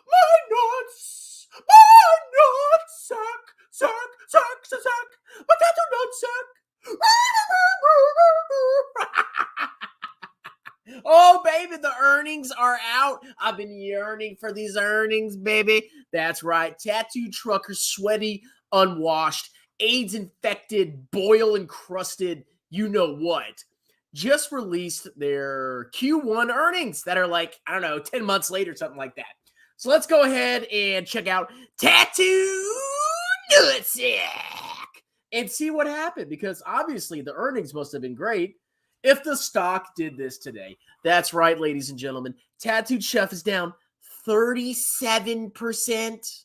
my nuts, sack, potato nut sack. Oh, baby, the earnings are out. I've been yearning for these earnings, baby. That's right. Tattoo trucker, sweaty, unwashed, AIDS infected, boil encrusted, you know what, just released their Q1 earnings that are like, I don't know, 10 months later, something like that. So let's go ahead and check out Tattoo Nutsack and see what happened, because obviously the earnings must have been great if the stock did this today. That's right, ladies and gentlemen. Tattooed Chef is down 37%.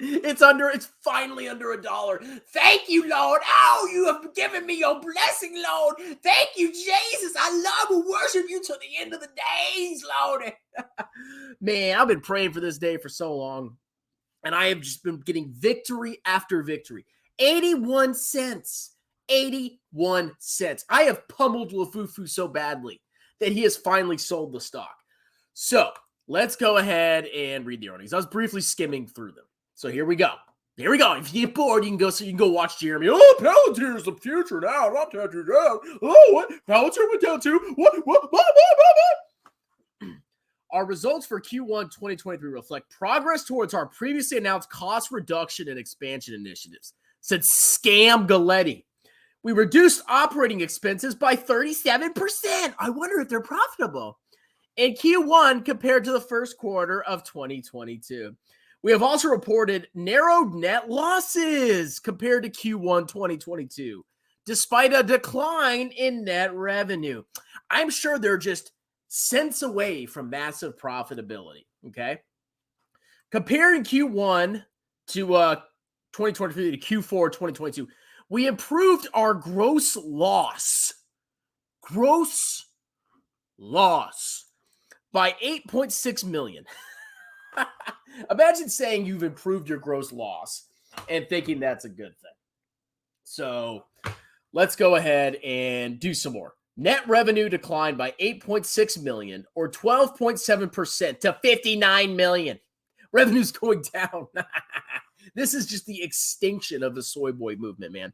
It's finally under $1. Thank you, Lord. Oh, you have given me your blessing, Lord. Thank you, Jesus. I love and worship you till the end of the days, Lord. Man, I've been praying for this day for so long, and I have just been getting victory after victory. 81 cents. 81 cents. I have pummeled Lefebvre so badly that he has finally sold the stock. So let's go ahead and read the earnings. I was briefly skimming through them. So here we go. If you get bored, you can go watch Jeremy. Oh, Palantir's the future now. Not Tattoo down. Oh, what? Palantir went down too. What? Our results for Q1 2023 reflect progress towards our previously announced cost reduction and expansion initiatives, said Scam Galletti. We reduced operating expenses by 37%. I wonder if they're profitable in Q1 compared to the first quarter of 2022. We have also reported narrowed net losses compared to Q1 2022, despite a decline in net revenue. I'm sure they're just cents away from massive profitability, okay? Comparing Q1 to 2023 to Q4 2022, we improved our gross loss by $8.6 million. Imagine saying you've improved your gross loss and thinking that's a good thing. So let's go ahead and do some more. Net revenue declined by $8.6 million or 12.7% to $59 million. Revenue's going down. This is just the extinction of the soy boy movement, man.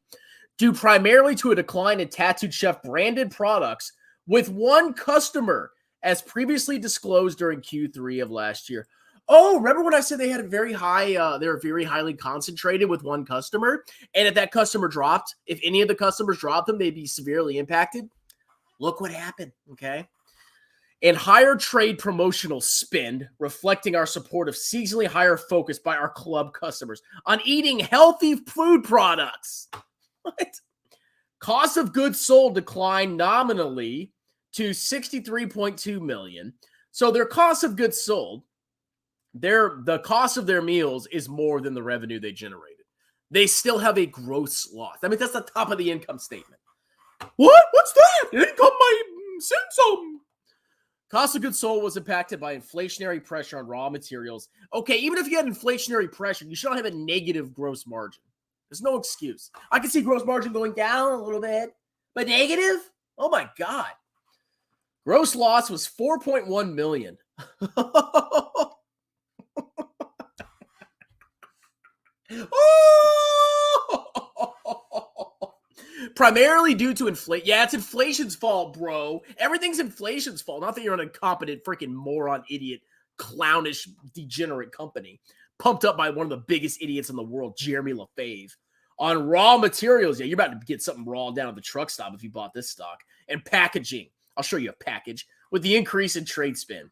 Due primarily to a decline in Tattooed Chef branded products with one customer, as previously disclosed during Q3 of last year. Oh, remember when I said they had a very high, they were very highly concentrated with one customer, and if that customer dropped, if any of the customers dropped them, they'd be severely impacted? Look what happened, okay? And higher trade promotional spend, reflecting our support of seasonally higher focus by our club customers on eating healthy food products. What? Cost of goods sold declined nominally to $63.2 million. So their cost of goods sold, the cost of their meals is more than the revenue they generated. They still have a gross loss. I mean, that's the top of the income statement. What? What's that? Income my symptom. Cost of goods sold was impacted by inflationary pressure on raw materials. Okay, even if you had inflationary pressure, you shouldn't have a negative gross margin. There's no excuse. I can see gross margin going down a little bit, but negative? Oh my God. Gross loss was $4.1 million. Primarily due to inflation. Yeah, it's inflation's fault, bro. Everything's inflation's fault. Not that you're an incompetent, freaking moron, idiot, clownish, degenerate company pumped up by one of the biggest idiots in the world, Jeremy Lefebvre. On raw materials, yeah, you're about to get something raw down at the truck stop if you bought this stock. And packaging. I'll show you a package. With the increase in trade spend.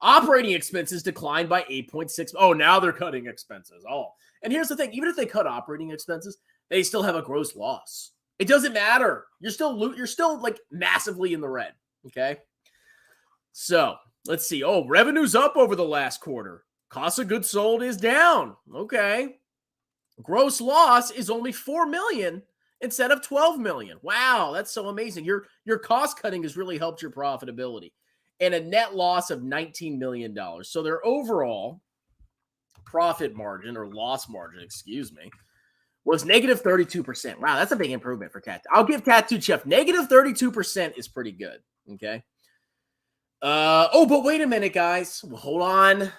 Operating expenses declined by 8.6. Oh, now they're cutting expenses. Oh, and here's the thing. Even if they cut operating expenses, they still have a gross loss. It doesn't matter. You're still like massively in the red. Okay. So let's see. Oh, revenue's up over the last quarter. Cost of goods sold is down. Okay. Gross loss is only $4 million instead of $12 million. Wow, that's so amazing. Your cost cutting has really helped your profitability. And a net loss of $19 million. So their overall profit margin or loss margin, excuse me, was negative 32%. Wow, that's a big improvement for Tattoo. I'll give Tattoo Chef negative 32% is pretty good. Okay. Oh, but wait a minute, guys. Well, hold on.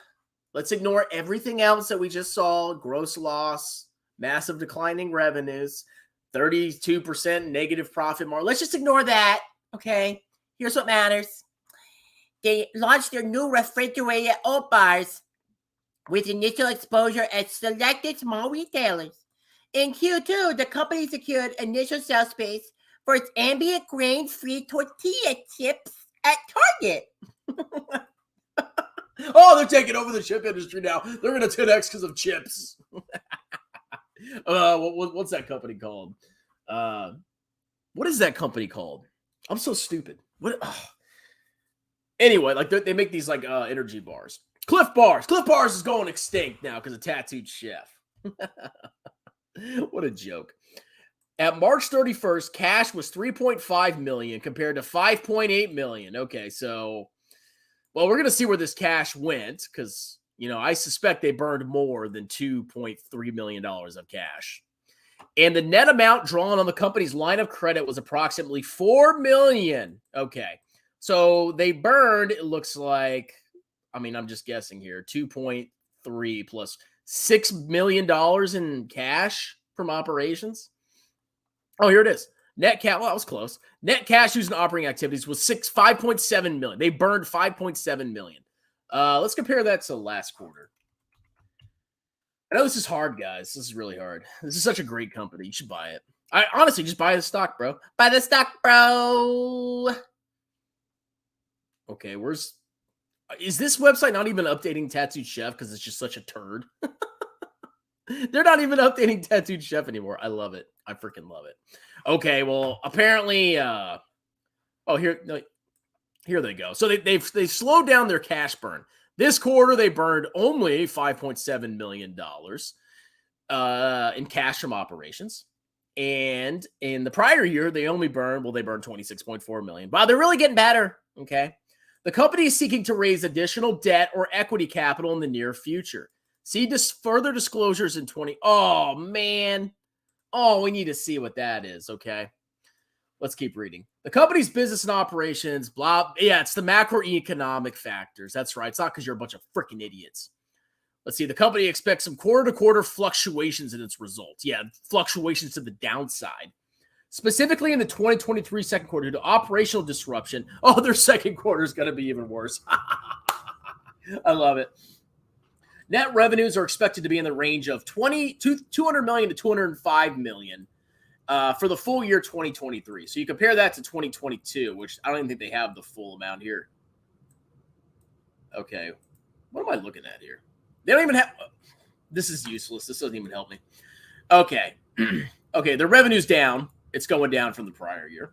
Let's ignore everything else that we just saw. Gross loss, massive declining revenues, 32% negative profit margin. Let's just ignore that. Okay. Here's what matters. They launched their new refrigerated oat bars with initial exposure at selected small retailers. In Q2, the company secured initial sales space for its ambient grain-free tortilla chips at Target. Oh, they're taking over the chip industry now. They're going to 10x because of chips. What's that company called? What is that company called? I'm so stupid. What? Anyway, like they make these like energy bars. Cliff Bars. Cliff Bars is going extinct now because of Tattooed Chef. What a joke. At March 31st, cash was $3.5 million compared to $5.8 million. Okay, so, well, we're going to see where this cash went because, you know, I suspect they burned more than $2.3 million of cash. And the net amount drawn on the company's line of credit was approximately $4 million. Okay, so they burned, it looks like, I mean, I'm just guessing here, 2.3 plus $6 million in cash from operations. Oh, here it is. Net cash, well, that was close. Net cash used in operating activities was $5.7 million. They burned $5.7 million. Let's compare that to last quarter. I know this is hard, guys. This is really hard. This is such a great company. You should buy it. I honestly just buy the stock, bro. Buy the stock, bro. Okay, is this website not even updating Tattooed Chef because it's just such a turd? They're not even updating Tattooed Chef anymore. I love it. I freaking love it. Okay, well, apparently, here they go. So they've slowed down their cash burn. This quarter, they burned only $5.7 million in cash from operations. And in the prior year, they burned $26.4 million. Wow, they're really getting better. Okay. The company is seeking to raise additional debt or equity capital in the near future. See further disclosures in 20. Oh, man. Oh, we need to see what that is. Okay. Let's keep reading. The company's business and operations, blah. Yeah, it's the macroeconomic factors. That's right. It's not because you're a bunch of freaking idiots. Let's see. The company expects some quarter-to-quarter fluctuations in its results. Yeah, fluctuations to the downside. Specifically in the 2023 second quarter due to operational disruption. Oh, their second quarter is going to be even worse. I love it. Net revenues are expected to be in the range of $200 million to $205 million for the full year 2023. So you compare that to 2022, which I don't even think they have the full amount here. Okay. What am I looking at here? They don't even have... This is useless. This doesn't even help me. Okay. Okay, the revenue's down. It's going down from the prior year.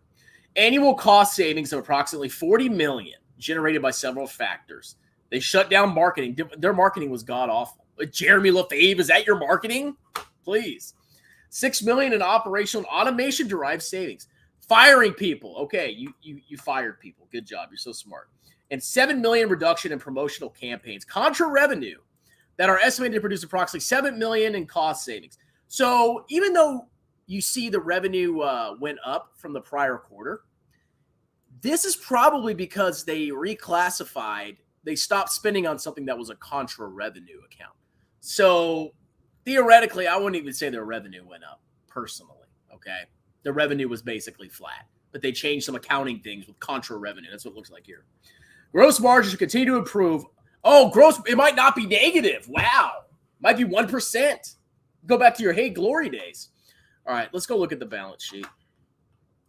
Annual cost savings of approximately $40 million generated by several factors. They shut down marketing. Their marketing was god-awful. Jeremy Lefebvre, is that your marketing? Please. $6 million in operational and automation-derived savings. Firing people. Okay, you fired people. Good job. You're so smart. And $7 million reduction in promotional campaigns. Contra revenue that are estimated to produce approximately $7 million in cost savings. So even though you see the revenue went up from the prior quarter, this is probably because they reclassified. They stopped spending on something that was a contra revenue account. So theoretically, I wouldn't even say their revenue went up personally. Okay. The revenue was basically flat, but they changed some accounting things with contra revenue. That's what it looks like here. Gross margins should continue to improve. Oh, it might not be negative. Wow. Might be 1%. Go back to your Hey Glory days. All right, let's go look at the balance sheet.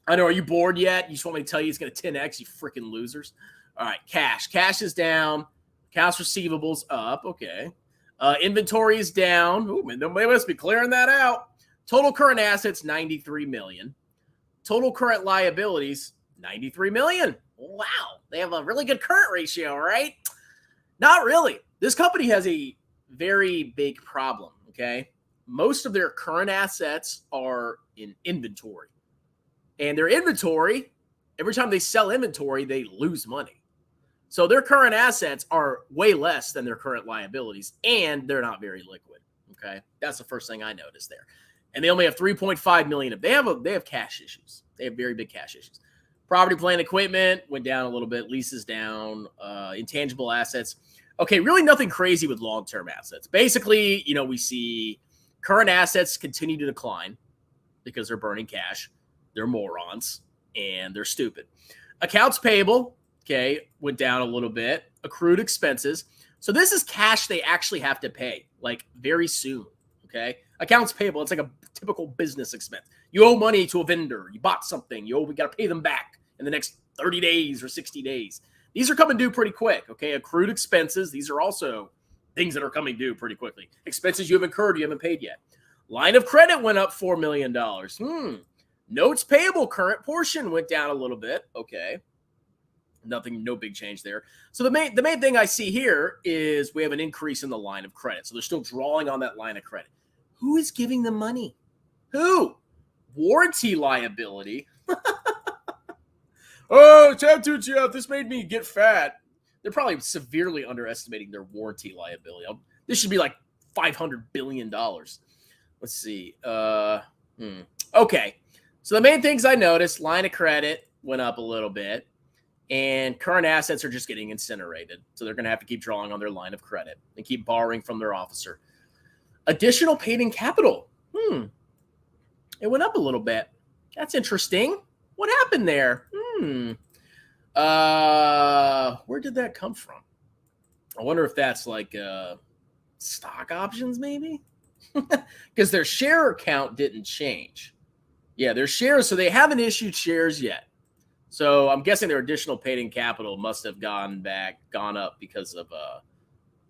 I know, are you bored yet? You just want me to tell you it's going to 10x, you freaking losers? All right, cash. Cash is down. Accounts receivables up. Okay. Inventory is down. Ooh, man, they must be clearing that out. Total current assets, $93 million. Total current liabilities, $93 million. Wow. They have a really good current ratio, right? Not really. This company has a very big problem, okay? Most of their current assets are in inventory. And their inventory, every time they sell inventory, they lose money. So their current assets are way less than their current liabilities, and they're not very liquid, okay? That's the first thing I noticed there. and they only have 3.5 million. They have cash issues. They have very big cash issues. Property, plant, equipment went down a little bit. Leases down. Intangible assets. Okay, really nothing crazy with long-term assets. Basically, we see current assets continue to decline because they're burning cash. They're morons, and they're stupid. Accounts payable, okay, went down a little bit. Accrued expenses. So this is cash they actually have to pay, like, very soon, okay? Accounts payable, it's like a typical business expense. You owe money to a vendor. You bought something. We got to pay them back in the next 30 days or 60 days. These are coming due pretty quick, okay? Accrued expenses, these are also things that are coming due pretty quickly. Expenses you have incurred, you haven't paid yet. Line of credit went up $4 million. Notes payable current portion went down a little bit, okay? Nothing, no big change there. So the main thing I see here is we have an increase in the line of credit. So they're still drawing on that line of credit. Who is giving them money? Who? Warranty liability. Oh, TTCF, this made me get fat. They're probably severely underestimating their warranty liability. This should be like $500 billion. Let's see. Okay. So the main things I noticed, line of credit went up a little bit, and current assets are just getting incinerated. So they're going to have to keep drawing on their line of credit and keep borrowing from their officer. Additional paid-in capital. It went up a little bit. That's interesting. What happened there? Where did that come from? I wonder if that's like stock options, maybe? Because their share count didn't change. Yeah, their shares, so they haven't issued shares yet. So I'm guessing their additional paid-in capital must have gone up because of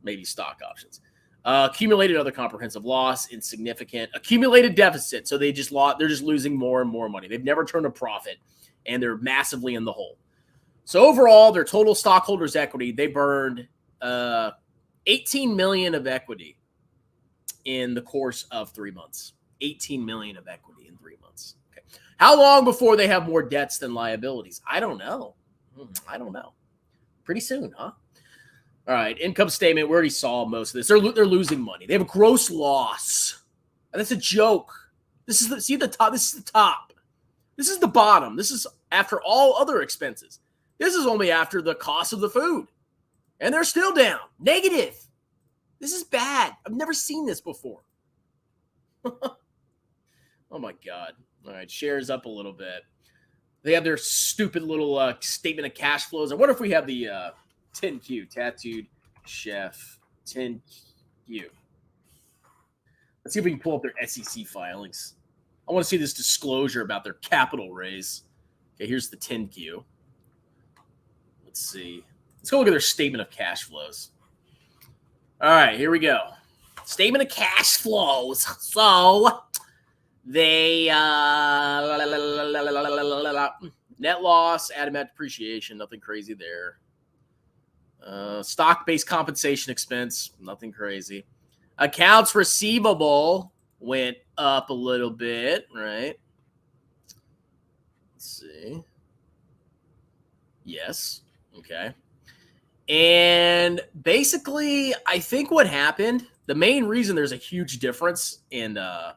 maybe stock options. Accumulated other comprehensive loss, insignificant. Accumulated deficit, so they're just losing more and more money. They've never turned a profit, and they're massively in the hole. So overall, their total stockholders' equity, they burned 18 million of equity in the course of 3 months. 18 million of equity in 3 months. Okay. How long before they have more debts than liabilities? I don't know. Pretty soon, huh? All right, income statement. We already saw most of this. They're losing money. They have a gross loss. And that's a joke. This is the top. This is the top. This is the bottom. This is after all other expenses. This is only after the cost of the food. And they're still down. Negative. This is bad. I've never seen this before. Oh, my God. All right, shares up a little bit. They have their stupid little statement of cash flows. I wonder if we have the 10Q, Tattooed Chef 10Q. Let's see if we can pull up their SEC filings. I want to see this disclosure about their capital raise. Okay, here's the 10Q. Let's see. Let's go look at their statement of cash flows. All right, here we go. Statement of cash flows. So they net loss, added back depreciation, nothing crazy there. Stock-based compensation expense, nothing crazy. Accounts receivable went up a little bit, right? Let's see. Yes. Okay. And basically, I think what happened, the main reason there's a huge difference in the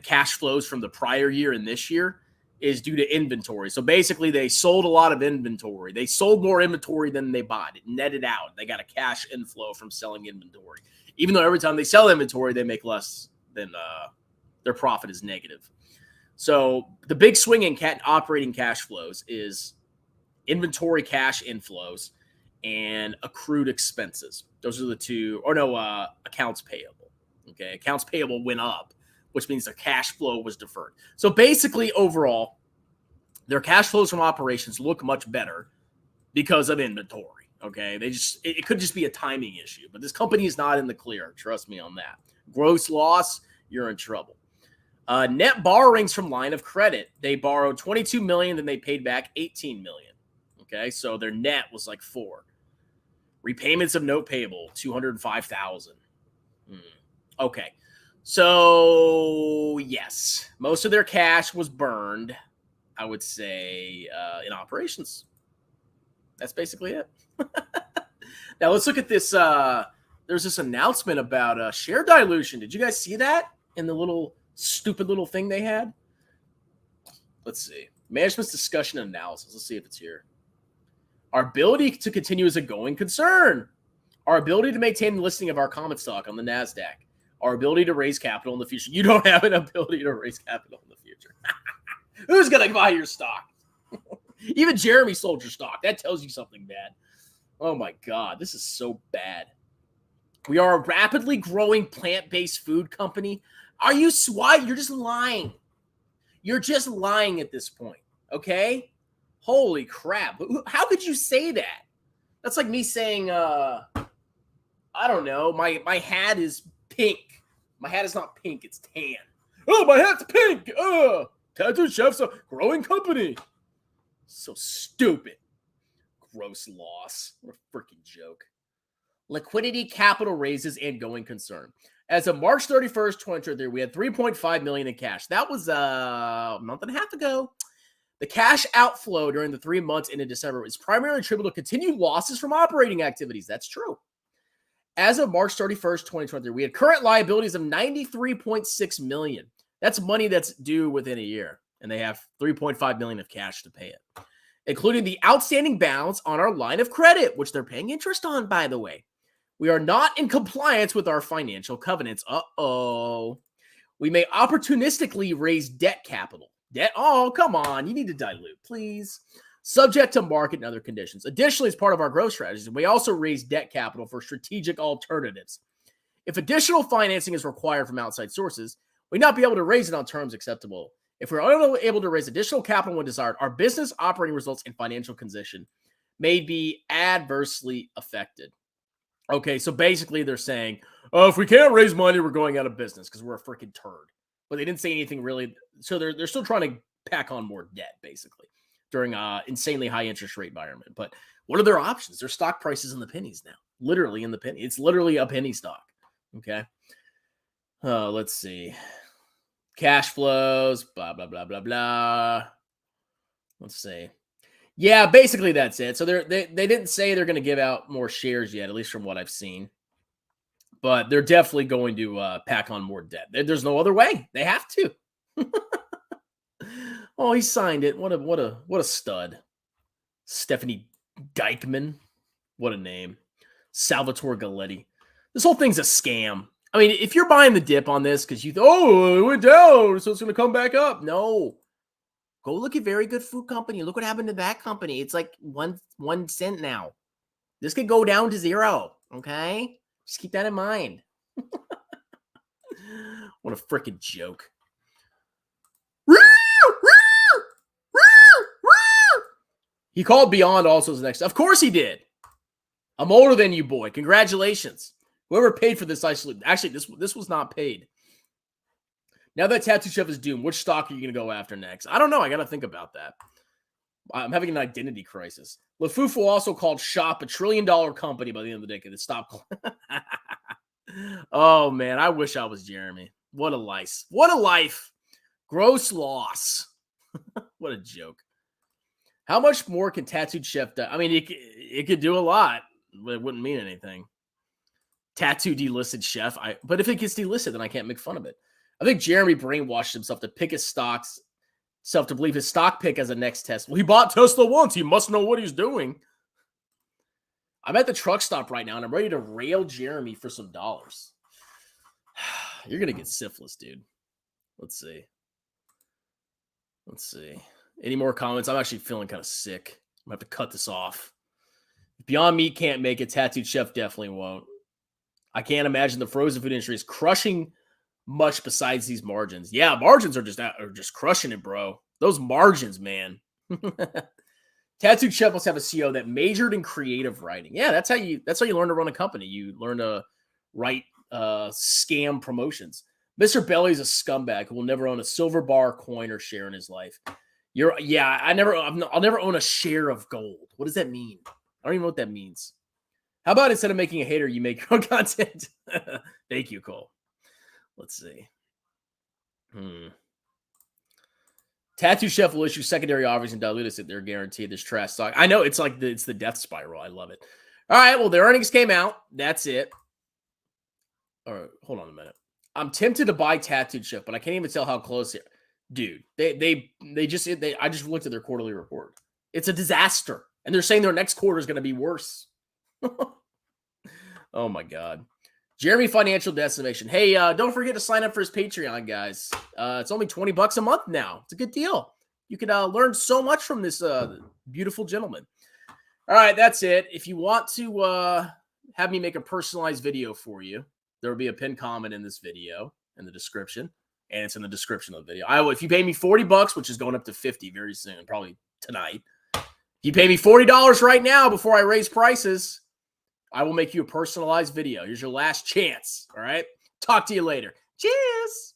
cash flows from the prior year and this year is due to inventory. So basically, they sold a lot of inventory. They sold more inventory than they bought. It netted out. They got a cash inflow from selling inventory. Even though every time they sell inventory, they make less than their profit is negative. So the big swing in operating cash flows is inventory cash inflows and accrued expenses. Those are the two, accounts payable. Okay, accounts payable went up, which means their cash flow was deferred. So basically, overall, their cash flows from operations look much better because of inventory. Okay, it could just be a timing issue, but this company is not in the clear. Trust me on that. Gross loss, you're in trouble. Net borrowings from line of credit. They borrowed $22 million, then they paid back $18 million. Okay, so their net was like $4 million. Repayments of note payable, $205,000. Okay, so yes, most of their cash was burned, I would say, in operations. That's basically it. Now let's look at this. There's this announcement about share dilution. Did you guys see that in the little stupid little thing they had? Let's see. Management's discussion and analysis. Let's see if it's here. Our ability to continue is a going concern. Our ability to maintain the listing of our common stock on the NASDAQ. Our ability to raise capital in the future. You don't have an ability to raise capital in the future. Who's going to buy your stock? Even Jeremy sold your stock. That tells you something bad. Oh my God, this is so bad. We are a rapidly growing plant-based food company. Are you swine? You're just lying. You're just lying at this point, okay? Holy crap. How could you say that? That's like me saying, I don't know, my hat is pink. My hat is not pink, it's tan. Oh, my hat's pink. Tattoo Chef's a growing company. So stupid. Gross loss. What a freaking joke. Liquidity, capital raises, and going concern. As of March 31st, 2023, we had $3.5 million in cash. That was a month and a half ago. The cash outflow during the 3 months into December is primarily attributable to continued losses from operating activities. That's true. As of March 31st, 2023, we had current liabilities of $93.6 million. That's money that's due within a year, and they have $3.5 million of cash to pay it, including the outstanding balance on our line of credit, which they're paying interest on, by the way. We are not in compliance with our financial covenants. Uh-oh. We may opportunistically raise debt capital. Debt? Oh, come on. You need to dilute, please. Subject to market and other conditions. Additionally, as part of our growth strategies, we also raise debt capital for strategic alternatives. If additional financing is required from outside sources, we not be able to raise it on terms acceptable. If we're unable to raise additional capital when desired, our business operating results and financial condition may be adversely affected. Okay, so basically they're saying, oh, if we can't raise money, we're going out of business because we're a freaking turd. But they didn't say anything really. So they're still trying to pack on more debt, basically, during an insanely high interest rate environment. But what are their options? Their stock price is in the pennies now. Literally in the penny. It's literally a penny stock. Okay. Let's see. Cash flows, blah, blah, blah, blah, blah. Let's see. Yeah, basically that's it. So they didn't say they're going to give out more shares yet, at least from what I've seen. But they're definitely going to pack on more debt. There's no other way. They have to. Oh, he signed it. What a stud. Stephanie Dykman. What a name. Salvatore Galletti. This whole thing's a scam. I mean, if you're buying the dip on this because you thought, oh, it went down, so it's going to come back up. No. Go look at Very Good Food Company. Look what happened to that company. It's like 1 cent now. This could go down to 0. Okay? Just keep that in mind. What a freaking joke. He called Beyond also as the next. Of course he did. I'm older than you, boy. Congratulations. Whoever paid for this, I salute. Actually, this was not paid. Now that Tattoo Chef is doomed, which stock are you going to go after next? I don't know. I got to think about that. I'm having an identity crisis. Lefebvre also called Shop a $1 trillion company by the end of the decade. It stopped. Oh, man. I wish I was Jeremy. What a life. What a life. Gross loss. What a joke. How much more can Tattooed Chef do? I mean, it could do a lot, but it wouldn't mean anything. Tattoo delisted chef. But if it gets delisted, then I can't make fun of it. I think Jeremy brainwashed himself to pick his stocks, to believe his stock pick as a next test. Well, he bought Tesla once. He must know what he's doing. I'm at the truck stop right now, and I'm ready to rail Jeremy for some dollars. You're going to get syphilis, dude. Let's see. Any more comments? I'm actually feeling kind of sick. I'm going to have to cut this off. If Beyond Meat can't make it, Tattooed Chef definitely won't. I can't imagine the frozen food industry is crushing much besides these margins. Yeah, margins are just crushing it, bro. Those margins, man. Tattooed Chef must have a CEO that majored in creative writing. Yeah, that's how you learn to run a company. You learn to write scam promotions. Mr. Belly's a scumbag who will never own a silver bar, coin, or share in his life. I'll never own a share of gold. What does that mean? I don't even know what that means. How about instead of making a hater, you make your own content? Thank you, Cole. Let's see. Tattoo Chef will issue secondary offers and dilute us if they're guaranteed this trash stock. I know it's like it's the death spiral. I love it. All right, well, the earnings came out. That's it. All right, hold on a minute. I'm tempted to buy Tattooed Chef, but I can't even tell how close here. Dude, I just looked at their quarterly report. It's a disaster. And they're saying their next quarter is going to be worse. Oh my God. Jeremy Financial Decimation. Hey, don't forget to sign up for his Patreon, guys. It's only $20 a month now. It's a good deal. You can learn so much from this beautiful gentleman. All right, that's it. If you want to have me make a personalized video for you, there will be a pinned comment in this video in the description, and it's in the description of the video. If you pay me $40, which is going up to $50 very soon, probably tonight. If you pay me $40 right now before I raise prices, I will make you a personalized video. Here's your last chance. All right. Talk to you later. Cheers.